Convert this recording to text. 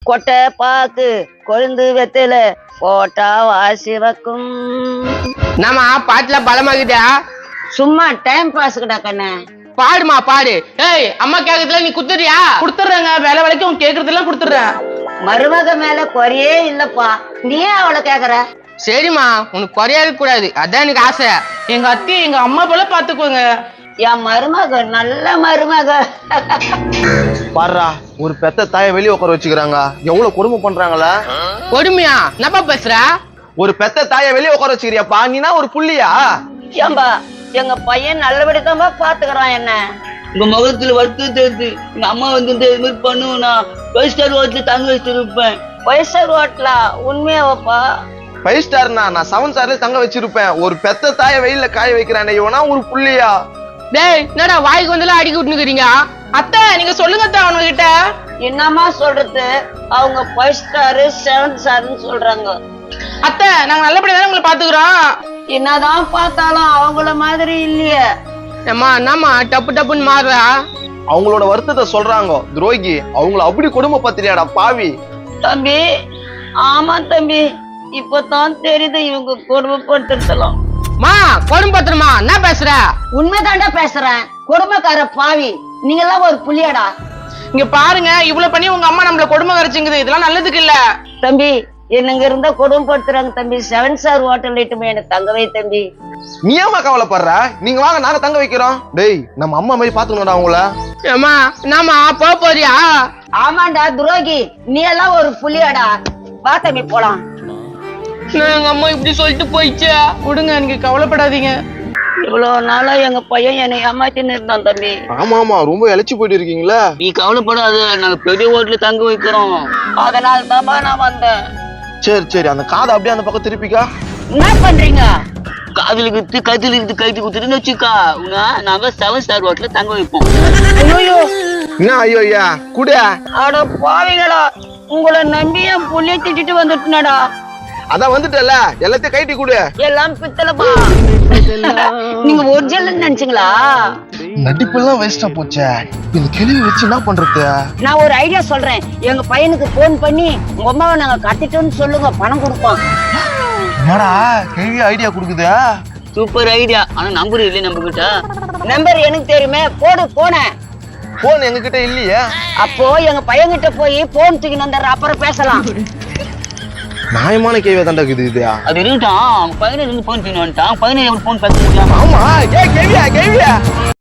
கொட்டை பாக்கு கொழுந்து வெத்தல போட்டா வாசி வைக்கும். நம்ம பாட்டுல பலமாகிட்டா சும்மா டைம் பாஸ்க்குடா கண்ணு. பாடுமா பாடு. ஏய் அம்மா கேக்குறதுல நீ குடுத்துறியா? குடுத்துறேங்க, வேலை வேலைக்கு உன் கேக்குறதெல்லாம் குடுத்துறேன். மருமக மேல குறையே இல்லப்பா, நீ அவளை கேக்குற? சரிம்மா, உனக்கு குறையாது கூடாது, அதான் எனக்கு ஆசை. எங்க அத்தையை எங்க அம்மா போல பாத்துக்கோங்க. என் மருமக நல்ல மருமக. பாடுறா, ஒரு பெத்த தாயை வெளியே உட்கார வச்சுக்கிறாங்க, எவ்வளவு கொடுமை பண்றாங்களா? கொடுமையா? என்னப்பா பேசுற? ஒரு பெத்த தாயை வெளியே உட்கார வச்சுக்கிறியாப்பா, நீனா ஒரு புள்ளியா? ஏம்பா, எங்க பையன் நல்லபடிதான் பாத்துக்கிறான் என்ன. உங்க முகத்துல வருத்தம் தெரியுது. எங்க அம்மா வந்து இது மாதிரி பண்ணுவேன்னா 5 ஸ்டார் ஹோட்டல தங்க வச்சிருப்பேன். 5 ஸ்டார் ஹோட்டலா? உண்மையாவப்பா? 5 ஸ்டார்னா நான் 7 ஸ்டார்ல தங்க வச்சிருப்பேன். ஒரு பெத்த தாயை வெயில காய வைக்கிறானே, இவனா ஒரு புள்ளியா? டேய் என்னடா வாய்க்கு வந்தெல்லாம் அடிக்க விட்டுக்கிறீங்க? அத்தை நீங்க சொல்லுங்க அவங்க கிட்ட. என்னமா சொல்றது, அவங்க 5 ஸ்டார் 7 ஸ்டார்னு சொல்றாங்க. அத்தை நாங்க நல்லபடியா உங்களை பாத்துக்கிறோம். என்னதான் பார்த்தாலும் அவங்கள மாதிரி இல்லையே. அம்மா என்னம்மா டப்பு டப்புன்னு மாறுறா? அவங்களோட வருத்தத்தை சொல்றாங்க துரோகி, அவங்கள அப்படி கொடுமை பத்திரியாடா பாவி. தம்பி, ஆமா தம்பி, இப்பதான் தெரியுது இவங்க குடும்பப்படுத்தலாம். மா கொடும்பத்திரமா என்ன பேசுற? உண்மைதாண்டா பேசுறேன். கொடுமைக்கார பாவி, நீங்க எல்லாம் ஒரு புள்ளியாடா. இங்க பாருங்க, இவ்வளவு பண்ணி உங்க அம்மா நம்மள கொடுமை கரைச்சுங்குது, இதெல்லாம் நல்லதுக்கு இல்ல. தம்பி, என்னங்க இருந்தா கொடுமைப்படுத்துறாங்க தம்பி. 7 ஸ்டார் ஹோட்டல் இட்டுமே எனக்கு தங்க வை தம்பி. நீ ஏமா கவலைப்படுற? நீங்க வாங்க, நாங்க தங்க வைக்கிறோம். டேய், நம்ம அம்மா மாதிரி பாத்துக்கணும்டா அவங்கள. அம்மா என்னம்மா போறியா? ஆமாண்டா துரோகி, நீ எல்லாம் ஒரு புள்ளியாடா. வா தம்பி போலாம். எங்க அம்மா இப்படி சொல்லிட்டு போயிடுச்சு. விடுங்க, நீங்க கவலைப்படாதீங்க. இவ்வளவு நாளா எங்க பையன் என்னை ஏமாத்தின்னு இருந்தான் தம்பி. ஆமா ஆமா, ரொம்ப இழைச்சு போயிட்டு இருக்கீங்களா? நீ கவலைப்படாத, நாங்க பெரிய ஹோட்டல தங்க வைக்கிறோம். அதனால தான் நான் வந்தேன். சரி சரி, அந்த காதை அப்படியே அந்த பக்கம் திருப்பிக்கா. என்ன பண்றீங்க? காதலுக்கு கதிலுக்கு கைட்டு குடுத்துட்டு வச்சுக்கா, நாங்க 7 ஸ்டார் ஹோட்டல தங்க வைப்போம். ஐயோ, என்ன ஐயோ ஐயா கூட? அட பாவிங்களா, உங்களை நம்பி என் புள்ளிய திட்டிட்டு வந்துட்டுனடா. அதான் வந்துட்டல, எல்லாத்தையும் கைட்டி கொடு. எல்லாம் பித்தலப்பா. நீங்க ஒரிஜினல் நினைச்சீங்களா? நடிப்பெல்லாம் வேஸ்டா போச்சே. இந்த கேள்வி வச்சு என்ன பண்றது? நான் ஒரு ஐடியா சொல்றேன். எங்க பையனுக்கு போன் பண்ணி உங்க அம்மாவை நாங்க கட்டிட்டோம்னு சொல்லுங்க, பணம் கொடுப்போம். என்னடா கேள்வி ஐடியா கொடுக்குது? Super idea. ஆனா நம்பர் இல்லையே நம்ம கிட்ட. நம்பர் எனக்கு தெரியுமே, போடு போன. போன் எங்க கிட்ட இல்லையே. அப்போ எங்க பையன் கிட்ட போய் போன் தூக்கி வந்துடுற, அப்புறம் பேசலாம். நியாயமான கேள்வி தாண்டா இது. அது இருக்கட்டும், அவங்க பையனை போன் பண்ணி வந்துட்டான். பையனை போன் பேச முடியாம. ஆமா, கேள்வியா